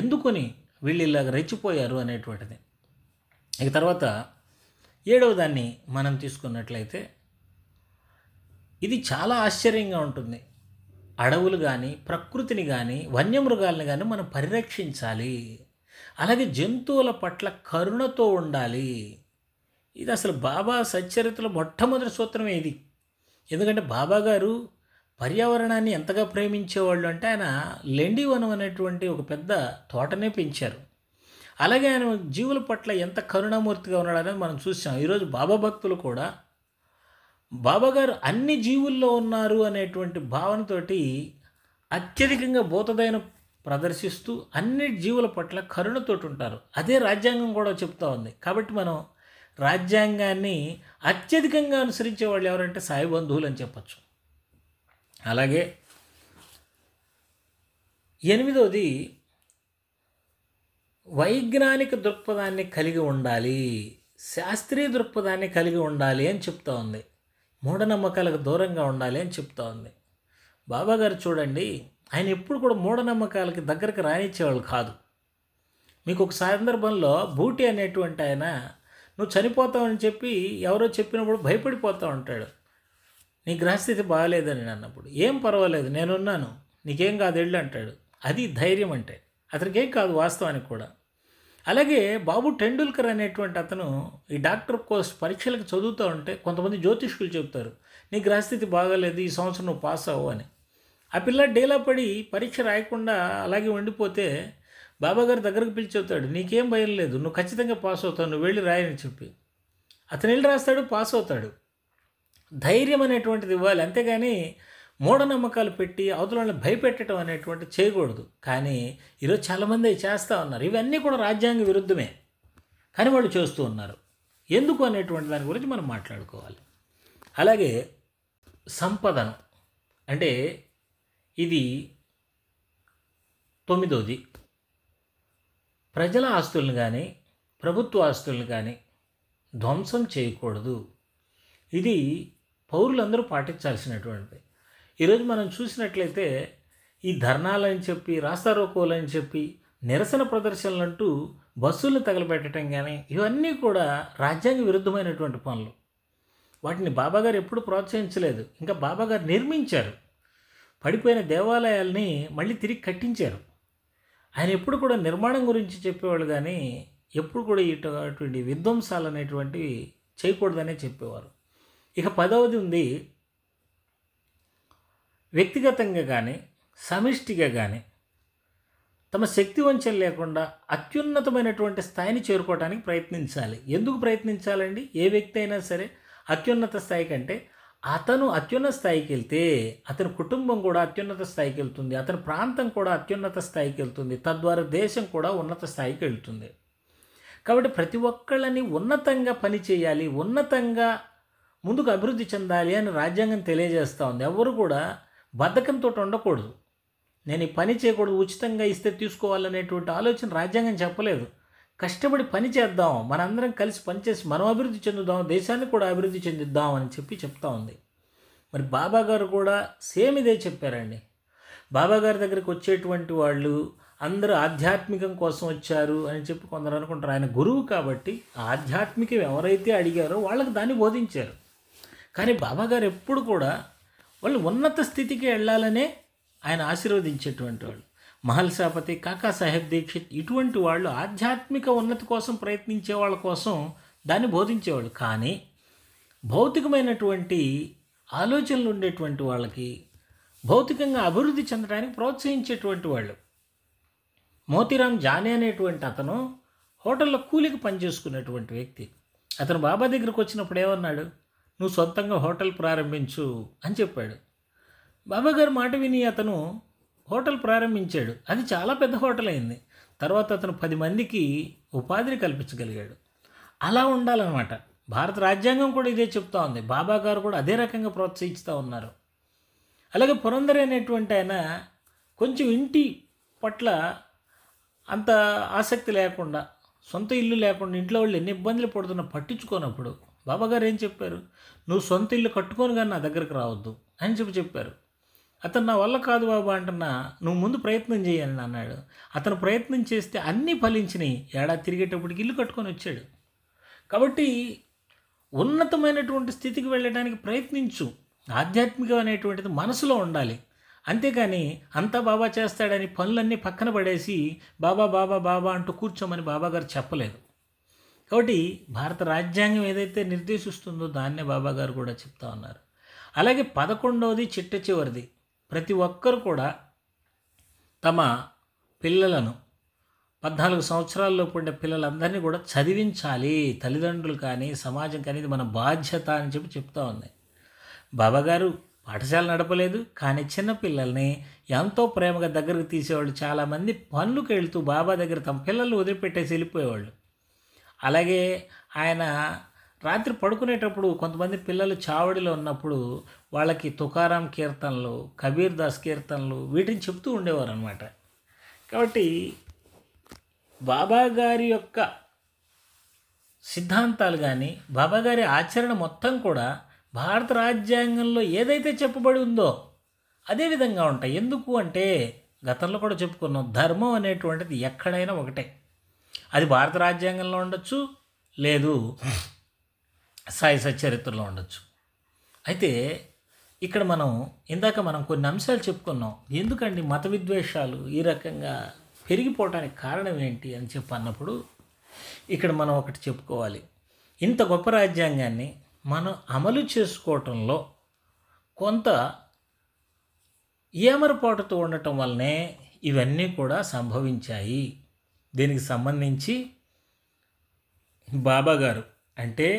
ఎందుకని వీళ్ళు ఇలాగ రెచ్చిపోయారు అనేటువంటిది. ఇక తర్వాత 7వ దాన్ని మనం తీసుకున్నట్లయితే ఇది చాలా ఆశ్చర్యంగా ఉంటుంది. అడవులు కానీ, ప్రకృతిని కానీ, వన్యమృగాలను కానీ మనం పరిరక్షించాలి. అలాగే జంతువుల పట్ల కరుణతో ఉండాలి. ఇది అసలు బాబా సచ్చరిత్రలో మొట్టమొదటి సూత్రమే ఇది. ఎందుకంటే బాబా గారు పర్యావరణాన్ని ఎంతగా ప్రేమించేవాళ్ళు అంటే ఆయన లెండివనం అనేటువంటి ఒక పెద్ద తోటనే పెంచారు. అలాగే ఆయన జీవుల పట్ల ఎంత కరుణామూర్తిగా ఉన్నాడనేది మనం చూసాం. ఈరోజు బాబా భక్తులు కూడా బాబాగారు అన్ని జీవుల్లో ఉన్నారు అనేటువంటి భావనతోటి అత్యధికంగా భూతదయను ప్రదర్శిస్తూ అన్ని జీవుల పట్ల కరుణతోటి ఉంటారు. అదే రాజ్యాంగం కూడా చెప్తా ఉంది. కాబట్టి మనం రాజ్యాంగాన్ని అత్యధికంగా అనుసరించే వాళ్ళు ఎవరంటే సాయి బంధువులు అని చెప్పచ్చు. అలాగే 8వది, వైజ్ఞానిక దృక్పథాన్ని కలిగి ఉండాలి, శాస్త్రీయ దృక్పథాన్ని కలిగి ఉండాలి అని చెప్తా ఉంది. మూఢనమ్మకాలకు దూరంగా ఉండాలి అని చెప్తా ఉంది. బాబాగారు చూడండి, ఆయన ఎప్పుడు కూడా మూఢనమ్మకాలకి దగ్గరకు రానిచ్చేవాళ్ళు కాదు. మీకు ఒక సందర్భంలో బూటి అనేటువంటి ఆయన నువ్వు చనిపోతావని చెప్పి ఎవరో చెప్పినప్పుడు భయపడిపోతూ ఉంటాడు. నీ గ్రహస్థితి బాగాలేదని అన్నప్పుడు, ఏం పర్వాలేదు నేనున్నాను, నీకేం కాదు వెళ్ళు అంటాడు. అది ధైర్యం అంటే, అతనికి ఏం కాదు వాస్తవానికి కూడా. అలాగే బాబు టెండూల్కర్ అనేటువంటి అతను ఈ డాక్టర్ కోర్స్ పరీక్షలకు చదువుతూ ఉంటే కొంతమంది జ్యోతిష్కులు చెప్తారు, నీ గ్రహస్థితి బాగాలేదు, ఈ సంవత్సరం నువ్వు పాస్ అవ్వు అని. ఆ పిల్లాడు డేలా పడి పరీక్ష రాయకుండా అలాగే ఉండిపోతే బాబాగారు దగ్గరకు పిలిచి చెప్తాడు, నీకేం భయం లేదు, నువ్వు ఖచ్చితంగా పాస్ అవుతావు, నువ్వు వెళ్ళి రాయని చెప్పి అతను వెళ్ళి రాస్తాడు, పాస్ అవుతాడు. ధైర్యం అనేటువంటిది ఇవ్వాలి, అంతేగాని మూఢనమ్మకాలు పెట్టి అవతలని భయపెట్టడం అనేటువంటి చేయకూడదు. కానీ ఈరోజు చాలామంది చేస్తూ ఉన్నారు. ఇవన్నీ కూడా రాజ్యాంగ విరుద్ధమే, కానీ వాళ్ళు చేస్తూ ఉన్నారు. ఎందుకు అనేటువంటి దాని గురించి మనం మాట్లాడుకోవాలి. అలాగే సంపదను అంటే ఇది 9వది, ప్రజల ఆస్తులను కానీ ప్రభుత్వ ఆస్తులను కానీ ధ్వంసం చేయకూడదు. ఇది పౌరులందరూ పాటించాల్సినటువంటిది. ఈరోజు మనం చూసినట్లయితే ఈ ధర్నాలని చెప్పి, రాస్తారోకోలని చెప్పి, నిరసన ప్రదర్శనలు అంటూ బస్సులను తగలబెట్టడం కానీ ఇవన్నీ కూడా రాజ్యాంగ విరుద్ధమైనటువంటి పనులు. వాటిని బాబాగారు ఎప్పుడు ప్రోత్సహించలేదు. ఇంకా బాబాగారు నిర్మించారు. పడిపోయిన దేవాలయాల్ని మళ్ళీ తిరిగి కట్టించారు. ఆయన ఎప్పుడు కూడా నిర్మాణం గురించి చెప్పేవాళ్ళు కానీ ఎప్పుడు కూడా అటువంటి విధ్వంసాలు అనేటువంటివి చేయకూడదనే చెప్పేవారు. ఇక 10వది ఉంది, వ్యక్తిగతంగా కానీ సమిష్టిగా కానీ తమ శక్తి వంచన లేకుండా అత్యున్నతమైనటువంటి స్థాయిని చేరుకోవడానికి ప్రయత్నించాలి. ఎందుకు ప్రయత్నించాలండి? ఏ వ్యక్తి అయినా సరే అత్యున్నత స్థాయి కంటే అతను అత్యున్నత స్థాయికి వెళ్తే అతని కుటుంబం కూడా అత్యున్నత స్థాయికి వెళ్తుంది, అతని ప్రాంతం కూడా అత్యున్నత స్థాయికి వెళ్తుంది, తద్వారా దేశం కూడా ఉన్నత స్థాయికి వెళ్తుంది. కాబట్టి ప్రతి ఒక్కళ్ళని ఉన్నతంగా పనిచేయాలి, ఉన్నతంగా ముందుకు అభివృద్ధి చెందాలి అని రాజ్యాంగం తెలియజేస్తూ ఉంది. ఎవరు కూడా బద్ధకంతో ఉండకూడదు. నేను ఈ పని చేయకూడదు, ఉచితంగా ఇస్తే తీసుకోవాలనేటువంటి ఆలోచన రాజ్యాంగం చెప్పలేదు. కష్టపడి పని చేద్దాం, మనందరం కలిసి పనిచేసి మనం అభివృద్ధి చెందుదాం, దేశాన్ని కూడా అభివృద్ధి చెందిద్దాం అని చెప్తా ఉంది. మరి బాబాగారు కూడా సేమ్ ఇదే చెప్పారండి. బాబాగారి దగ్గరికి వచ్చేటువంటి వాళ్ళు అందరూ ఆధ్యాత్మికం కోసం వచ్చారు అని చెప్పి కొందరు అనుకుంటారు. ఆయన గురువు కాబట్టి ఆధ్యాత్మికం ఎవరైతే అడిగారో వాళ్ళకి దాన్ని బోధించారు. కానీ బాబాగారు ఎప్పుడు కూడా వాళ్ళు ఉన్నత స్థితికి వెళ్ళాలనే ఆయన ఆశీర్వదించేటువంటి వాళ్ళు. మహల్సాపతి, కాకాసాహెబ్ దీక్షిత్ ఇటువంటి వాళ్ళు ఆధ్యాత్మిక ఉన్నతి కోసం ప్రయత్నించే వాళ్ళ కోసం దాన్ని బోధించేవాళ్ళు. కానీ భౌతికమైనటువంటి ఆలోచనలు ఉండేటువంటి వాళ్ళకి భౌతికంగా అభివృద్ధి చెందడానికి ప్రోత్సహించేటువంటి వాళ్ళు. మోతీరామ్ జానే అనేటువంటి అతను హోటల్లో కూలికి పనిచేసుకునేటువంటి వ్యక్తి. అతను బాబా దగ్గరికి వచ్చినప్పుడు ఏమన్నాడు? నువ్వు సొంతంగా హోటల్ ప్రారంభించు అని చెప్పాడు. బాబాగారు మాట విని అతను హోటల్ ప్రారంభించాడు. అది చాలా పెద్ద హోటల్ అయింది. తర్వాత అతను 10 మందికి ఉపాధిని కల్పించగలిగాడు. అలా ఉండాలన్నమాట. భారత రాజ్యాంగం కూడా ఇదే చెప్తా ఉంది. బాబాగారు కూడా అదే రకంగా ప్రోత్సహిస్తూ ఉన్నారు. అలాగే పురందరే అనేటువంటి ఆయన కొంచెం ఇంటి పట్ల అంత ఆసక్తి లేకుండా, సొంత ఇల్లు లేకుండా ఇంట్లో వాళ్ళు ఎన్ని ఇబ్బందులు పడుతున్నా పట్టించుకోనప్పుడు బాబాగారు ఏం చెప్పారు? నువ్వు సొంత ఇల్లు కట్టుకొని కానీ నా దగ్గరికి రావద్దు అని చెప్పారు. అతను నా వల్ల కాదు బాబా అంటున్నా, నువ్వు ముందు ప్రయత్నం చేయని అన్నాడు. అతను ప్రయత్నం చేస్తే అన్నీ ఫలించినాయి. ఏడాది తిరిగేటప్పటికి ఇల్లు కట్టుకొని వచ్చాడు. కాబట్టి ఉన్నతమైనటువంటి స్థితికి వెళ్ళడానికి ప్రయత్నించు. ఆధ్యాత్మికం అనేటువంటిది మనసులో ఉండాలి. అంతేకాని అంతా బాబా చేస్తాడని పనులన్నీ పక్కన పడేసి బాబా బాబా బాబా అంటూ కూర్చోమని బాబాగారు చెప్పలేదు. కాబట్టి భారత రాజ్యాంగం ఏదైతే నిర్దేశిస్తుందో దాన్నే బాబాగారు కూడా చెప్తా ఉన్నారు. అలాగే 11వది చిట్ట చివరిది, ప్రతి ఒక్కరు కూడా తమ పిల్లలను 14 సంవత్సరాల్లోపు ఉండే పిల్లలందరినీ కూడా చదివించాలి. తల్లిదండ్రులు కానీ సమాజం కానీ ఇది మన బాధ్యత అని చెప్తా ఉంది. బాబాగారు పాఠశాల నడపలేదు, కానీ చిన్నపిల్లల్ని ఎంతో ప్రేమగా దగ్గరకు తీసేవాళ్ళు. చాలామంది పనులకు వెళ్తూ బాబా దగ్గర తమ పిల్లల్ని వదిలిపెట్టేసి వెళ్ళిపోయేవాళ్ళు. అలాగే ఆయన రాత్రి పడుకునేటప్పుడు కొంతమంది పిల్లలు చావడిలో ఉన్నప్పుడు వాళ్ళకి తుకారాం కీర్తనలు, కబీర్ దాస్ కీర్తనలు వీటిని చెప్తూ ఉండేవారు అనమాట. కాబట్టి బాబాగారి యొక్క సిద్ధాంతాలు కానీ బాబాగారి ఆచరణ మొత్తం కూడా భారత రాజ్యాంగంలో ఏదైతే చెప్పబడి ఉందో అదే విధంగా ఉంటాయి. ఎందుకు అంటే గతంలో కూడా చెప్పుకున్నాం, ధర్మం అనేటువంటిది ఎక్కడైనా ఒకటే. అది భారత రాజ్యాంగంలో ఉండొచ్చు, లేదు సాయి సచ్చరిత్రలో ఉండొచ్చు. అయితే ఇక్కడ ఇందాక మనం కొన్ని అంశాలు చెప్పుకున్నాం. ఎందుకండి మత విద్వేషాలు ఈ రకంగా పెరిగిపోవడానికి కారణం ఏంటి అని అన్నప్పుడు ఇక్కడ మనం ఒకటి చెప్పుకోవాలి. ఇంత గొప్ప రాజ్యాంగాన్ని మనం అమలు చేసుకోవటంలో కొంత ఏమరపాటుతో ఉండటం వల్లనే ఇవన్నీ కూడా సంభవించాయి. దీనికి సంబంధించి బాబాగారు అంటే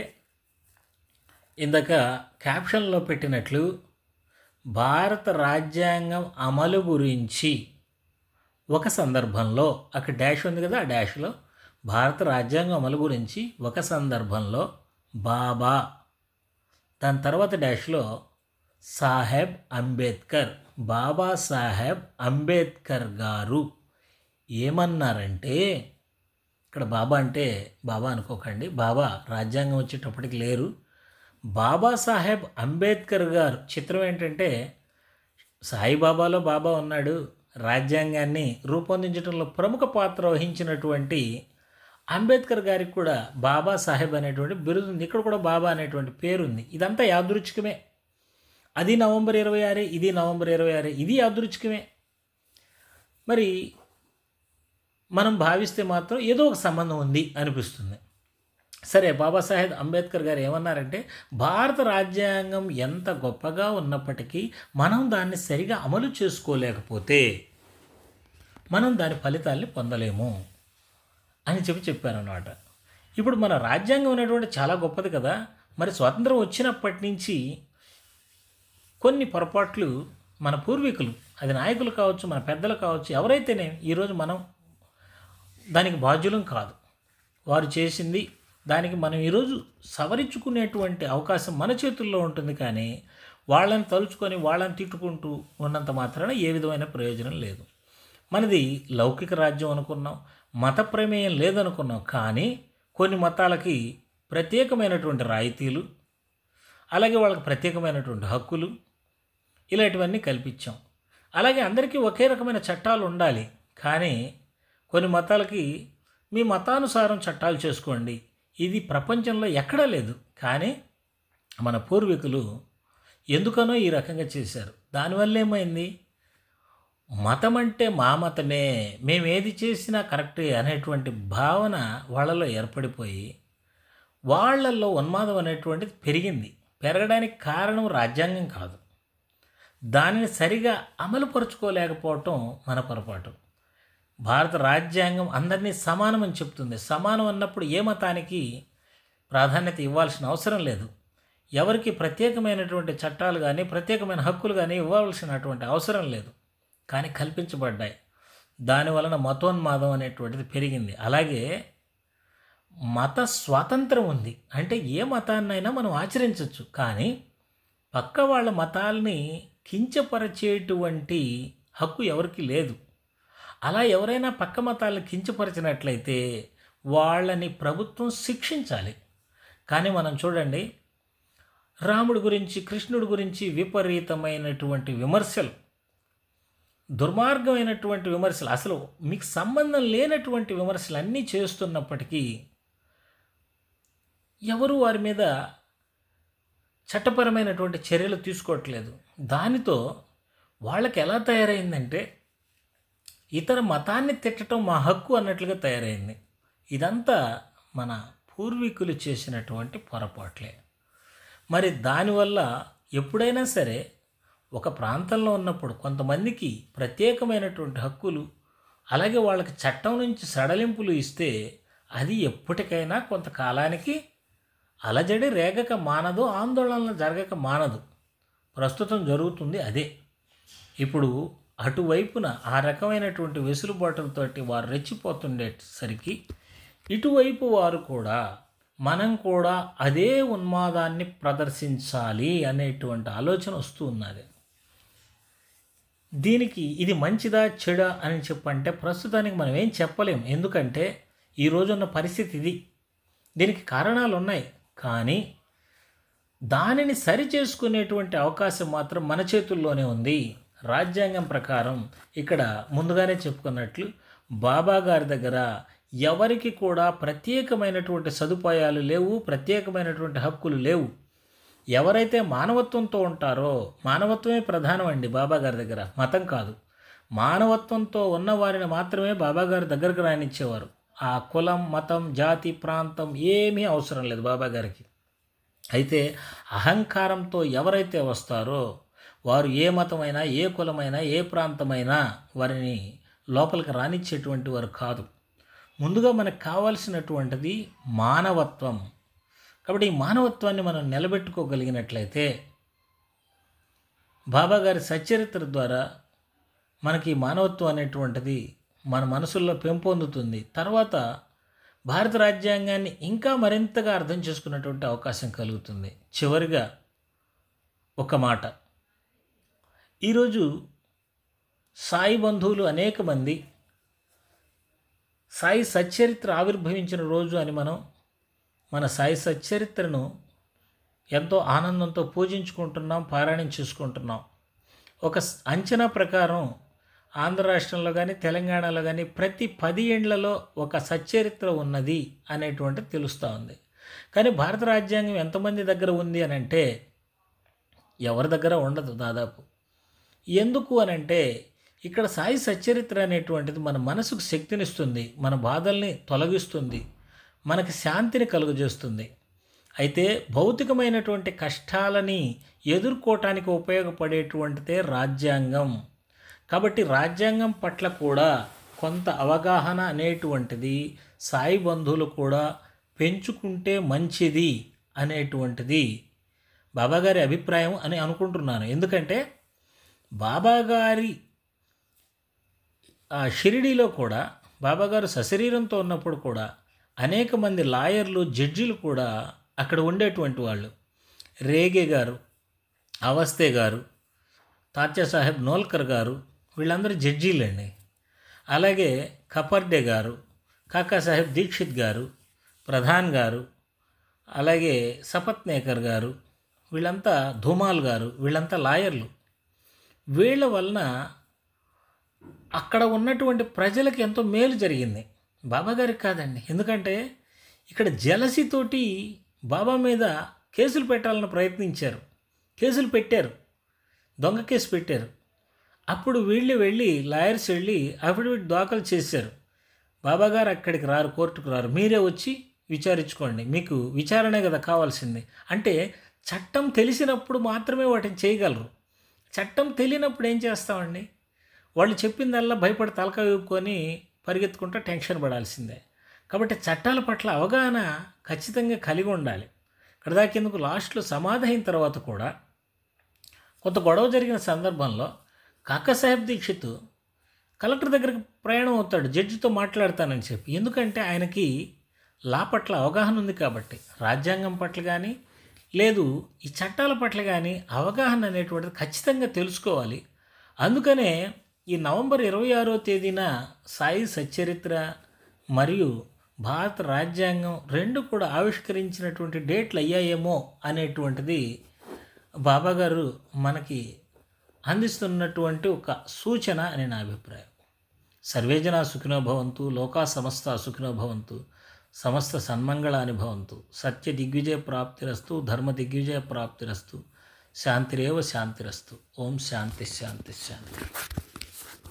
ఇందాక క్యాప్షన్లో పెట్టినట్లు భారత రాజ్యాంగం అమలు గురించి ఒక సందర్భంలో, అక్కడ డాష్ ఉంది కదా, ఆ డాష్లో భారత రాజ్యాంగం అమలు గురించి ఒక సందర్భంలో బాబా, దాని తర్వాత డాష్లో సాహెబ్ అంబేద్కర్, బాబాసాహెబ్ అంబేద్కర్ గారు ఏమన్నారంటే, ఇక్కడ బాబా అంటే బాబా అనుకోకండి, బాబా రాజ్యాంగం వచ్చేటప్పటికి లేరు. బాబాసాహెబ్ అంబేద్కర్ గారు, చిత్రం ఏంటంటే సాయిబాబాలో బాబా ఉన్నాడు. రాజ్యాంగాన్ని రూపొందించడంలో ప్రముఖ పాత్ర వహించినటువంటి అంబేద్కర్ గారికి కూడా బాబా సాహెబ్ అనేటువంటి బిరుదు ఉంది. ఇక్కడ కూడా బాబా అనేటువంటి పేరుంది. ఇదంతా యాదృచ్ఛికమే. అది నవంబర్ 26, ఇది నవంబర్ 26, ఇది యాదృచ్ఛికమే. మరి మనం భావిస్తే మాత్రం ఏదో ఒక సంబంధం ఉంది అనిపిస్తుంది. సరే, బాబాసాహెబ్ అంబేద్కర్ గారు ఏమన్నారంటే, భారత రాజ్యాంగం ఎంత గొప్పగా ఉన్నప్పటికీ మనం దాన్ని సరిగా అమలు చేసుకోలేకపోతే మనం దాని ఫలితాల్ని పొందలేము అని చెప్పారన్నమాట. ఇప్పుడు మన రాజ్యాంగం అనేటువంటి చాలా గొప్పది కదా. మరి స్వాతంత్రం వచ్చినప్పటి నుంచి కొన్ని పొరపాట్లు మన పూర్వీకులు, అది నాయకులు కావచ్చు, మన పెద్దలు కావచ్చు, ఎవరైతేనే ఈరోజు మనం దానికి బాధ్యులం కాదు. వారు చేసింది దానికి మనం ఈరోజు సవరించుకునేటువంటి అవకాశం మన చేతుల్లో ఉంటుంది. కానీ వాళ్ళని తలుచుకొని వాళ్ళని తిట్టుకుంటూ ఉన్నంత మాత్రాన ఏ విధమైన ప్రయోజనం లేదు. మనది లౌకిక రాజ్యం అనుకున్నాం, మత ప్రమేయం లేదనుకున్నాం. కానీ కొన్ని మతాలకి ప్రత్యేకమైనటువంటి రాయితీలు, అలాగే వాళ్ళకి ప్రత్యేకమైనటువంటి హక్కులు, ఇలాంటివన్నీ కల్పించాం. అలాగే అందరికీ ఒకే రకమైన చట్టాలు ఉండాలి. కానీ కొన్ని మతాలకి మీ మతానుసారం చట్టాలు చేసుకోండి, ఇది ప్రపంచంలో ఎక్కడా లేదు. కానీ మన పూర్వీకులు ఎందుకనో ఈ రకంగా చేశారు. దానివల్ల ఏమైంది, మతం అంటే మా మతమే, మేము ఏది చేసినా కరెక్టే అనేటువంటి భావన వాళ్ళలో ఏర్పడిపోయి వాళ్ళల్లో ఉన్మాదం అనేటువంటిది పెరిగింది. పెరగడానికి కారణం రాజ్యాంగం కాదు, దానిని సరిగా అమలుపరుచుకోలేకపోవటం మన పొరపాటు. భారత రాజ్యాంగం అందరినీ సమానమని చెప్తుంది. సమానం అన్నప్పుడు ఏ మతానికి ప్రాధాన్యత ఇవ్వాల్సిన అవసరం లేదు. ఎవరికి ప్రత్యేకమైనటువంటి చట్టాలు కానీ ప్రత్యేకమైన హక్కులు కానీ ఇవ్వాల్సినటువంటి అవసరం లేదు. కానీ కల్పించబడ్డాయి. దానివలన మతోన్మాదం అనేటువంటిది పెరిగింది. అలాగే మత స్వాతంత్రం ఉంది, అంటే ఏ మతాన్నైనా మనం ఆచరించవచ్చు. కానీ పక్క వాళ్ళ మతాల్ని కించపరిచేటువంటి హక్కు ఎవరికి లేదు. అలా ఎవరైనా పక్క మతాలను కించపరిచినట్లయితే వాళ్ళని ప్రభుత్వం శిక్షించాలి. కానీ మనం చూడండి, రాముడి గురించి, కృష్ణుడి గురించి విపరీతమైనటువంటి విమర్శలు, దుర్మార్గమైనటువంటి విమర్శలు, అసలు మీకు సంబంధం లేనటువంటి విమర్శలు అన్నీ చేస్తున్నప్పటికీ ఎవరు వారి మీద చట్టపరమైనటువంటి చర్యలు తీసుకోవట్లేదు. దానితో వాళ్ళకి ఎలా తయారైందంటే ఇతర మతాన్ని తిట్టడం మా హక్కు అన్నట్లుగా తయారైంది. ఇదంతా మన పూర్వీకులు చేసినటువంటి పొరపాట్లే. మరి దానివల్ల ఎప్పుడైనా సరే ఒక ప్రాంతంలో ఉన్నప్పుడు కొంతమందికి ప్రత్యేకమైనటువంటి హక్కులు, అలాగే వాళ్ళకి చట్టం నుంచి సడలింపులు ఇస్తే అది ఎప్పటికైనా కొంతకాలానికి అలజడి రేగక మానదు, ఆందోళనలు జరగక మానదు. ప్రస్తుతం జరుగుతుంది అదే. ఇప్పుడు అటువైపున ఆ రకమైనటువంటి వెసులుబాటులతోటి వారు రెచ్చిపోతుండేసరికి ఇటువైపు వారు కూడా మనం కూడా అదే ఉన్మాదాన్ని ప్రదర్శించాలి అనేటువంటి ఆలోచన వస్తూ ఉన్నది. దీనికి ఇది మంచిదా చెడా అని చెప్పంటే ప్రస్తుతానికి మనం ఏం చెప్పలేం. ఎందుకంటే ఈ రోజున్న పరిస్థితి ఇది. దీనికి కారణాలు ఉన్నాయి. కానీ దానిని సరిచేసుకునేటువంటి అవకాశం మాత్రం మన చేతుల్లోనే ఉంది. రాజ్యాంగం ప్రకారం ఇక్కడ ముందుగానే చెప్పుకున్నట్లు బాబా గారి దగ్గర ఎవరికి కూడా ప్రత్యేకమైనటువంటి సదుపాయాలు లేవు, ప్రత్యేకమైనటువంటి హక్కులు లేవు. ఎవరైతే మానవత్వంతో ఉంటారో, మానవత్వమే ప్రధానం అండి బాబా గారి దగ్గర, మతం కాదు. మానవత్వంతో ఉన్నవారిని మాత్రమే బాబా గారి దగ్గరకు రానిచ్చేవారు. ఆ కులం, మతం, జాతి, ప్రాంతం ఏమీ అవసరం లేదు బాబా గారికి. అయితే అహంకారంతో ఎవరైతే వస్తారో వారు ఏ మతమైనా, ఏ కులమైనా, ఏ ప్రాంతమైనా వారిని లోపలికి రానిచ్చేటువంటి వారు కాదు. ముందుగా మనకు కావాల్సినటువంటిది మానవత్వం. కాబట్టి ఈ మానవత్వాన్ని మనం నిలబెట్టుకోగలిగినట్లయితే బాబాగారి సచ్చరిత్ర ద్వారా మనకి మానవత్వం అనేటువంటిది మన మనసుల్లో పెంపొందుతుంది. తర్వాత భారత రాజ్యాంగాన్ని ఇంకా మరింతగా అర్థం చేసుకున్నటువంటి అవకాశం కలుగుతుంది. చివరిగా ఒక మాట, ఈరోజు సాయి బంధువులు అనేక మంది సాయి సచ్చరిత్ర ఆవిర్భవించిన రోజు అని మన సాయి సచ్చరిత్రను ఎంతో ఆనందంతో పూజించుకుంటున్నాం, పారాయణం చేసుకుంటున్నాం. ఒక అంచనా ప్రకారం ఆంధ్ర రాష్ట్రంలో కానీ తెలంగాణలో కానీ ప్రతి 10 ఏండ్లలో ఒక సచ్చరిత్ర ఉన్నది అనేటువంటిది తెలుస్తూ ఉంది. కానీ భారత రాజ్యాంగం ఎంతమంది దగ్గర ఉంది అని అంటే ఎవరి దగ్గర ఉండదు దాదాపు. ఎందుకు అనంటే ఇక్కడ సాయి సచ్చరిత్ర అనేటువంటిది మన మనసుకు శక్తినిస్తుంది, మన బాధల్ని తొలగిస్తుంది, మనకి శాంతిని కలుగజేస్తుంది. అయితే భౌతికమైనటువంటి కష్టాలని ఎదుర్కోవటానికి ఉపయోగపడేటువంటిదే రాజ్యాంగం. కాబట్టి రాజ్యాంగం పట్ల కూడా కొంత అవగాహన అనేటువంటిది సాయి బంధువులు కూడా పెంచుకుంటే మంచిది అనేటువంటిది బాబాగారి అభిప్రాయం అని అనుకుంటున్నాను. ఎందుకంటే బాబాగారి షిరిడీలో కూడా బాబాగారు సశరీరంతో ఉన్నప్పుడు కూడా అనేక మంది లాయర్లు, జడ్జిలు కూడా అక్కడ ఉండేటువంటి వాళ్ళు. రేగే గారు, అవస్థే గారు, తాత్యా సాహెబ్ నోల్కర్ గారు, వీళ్ళందరూ జడ్జీలండి. అలాగే కపర్డే గారు, కాకా సాహెబ్ దీక్షిత్ గారు, ప్రధాన్ గారు, అలాగే సపత్నేకర్ గారు, వీళ్ళంతా ధూమాల్ గారు, వీళ్ళంతా లాయర్లు. వీళ్ళ వలన అక్కడ ఉన్నటువంటి ప్రజలకు ఎంతో మేలు జరిగింది, బాబాగారికి కాదండి. ఎందుకంటే ఇక్కడ జలసితోటి బాబా మీద కేసులు పెట్టాలని ప్రయత్నించారు, కేసులు పెట్టారు, దొంగ కేసు పెట్టారు. అప్పుడు వీళ్ళు వెళ్ళి లాయర్స్ వెళ్ళి అఫిడవిట్ దాఖలు చేశారు. బాబాగారు అక్కడికి రారు, కోర్టుకు రారు, మీరే వచ్చి విచారించుకోండి, మీకు విచారణే కదా కావాల్సింది. అంటే చట్టం తెలిసినప్పుడు మాత్రమే వాటిని చేయగలరు. చట్టం తెలియనప్పుడు ఏం చేస్తామండి? వాళ్ళు చెప్పిందల్లా భయపడి తలకాయ ఊపుకొని పరిగెత్తుకుంటూ టెన్షన్ పడాల్సిందే. కాబట్టి చట్టాల పట్ల అవగాహన ఖచ్చితంగా కలిగి ఉండాలి. ఇక్కడ దాకేందుకు లాస్ట్లో సమాధి అయిన తర్వాత కూడా కొంత గొడవ జరిగిన సందర్భంలో కాకా సాహెబ్ దీక్షిత్ కలెక్టర్ దగ్గరికి ప్రయాణం అవుతాడు, జడ్జితో మాట్లాడతానని చెప్పి. ఎందుకంటే ఆయనకి లా పట్ల అవగాహన ఉంది కాబట్టి. రాజ్యాంగం పట్ల కానీ లేదు ఈ చట్టాల పట్ల కానీ అవగాహన అనేటువంటిది ఖచ్చితంగా తెలుసుకోవాలి. అందుకనే ఈ నవంబర్ 26వ తేదీన సాయి సచ్చరిత్ర మరియు భారత రాజ్యాంగం రెండు కూడా ఆవిష్కరించినటువంటి డేట్లు అయ్యాయేమో అనేటువంటిది బాబాగారు మనకి అందిస్తున్నటువంటి ఒక సూచన అని నా అభిప్రాయం. సర్వేజన సుఖినో భవంతు, లోకా సమస్త సుఖినో భవంతు, సమస్త సన్మంగళాని భవంతు, సత్య దిగ్విజయ ప్రాప్తిరస్తు, ధర్మ దిగ్విజయ ప్రాప్తిరస్తు, శాంతిరేవ శాంతిరస్తు. ఓం శాంతి శాంతి శాంతి.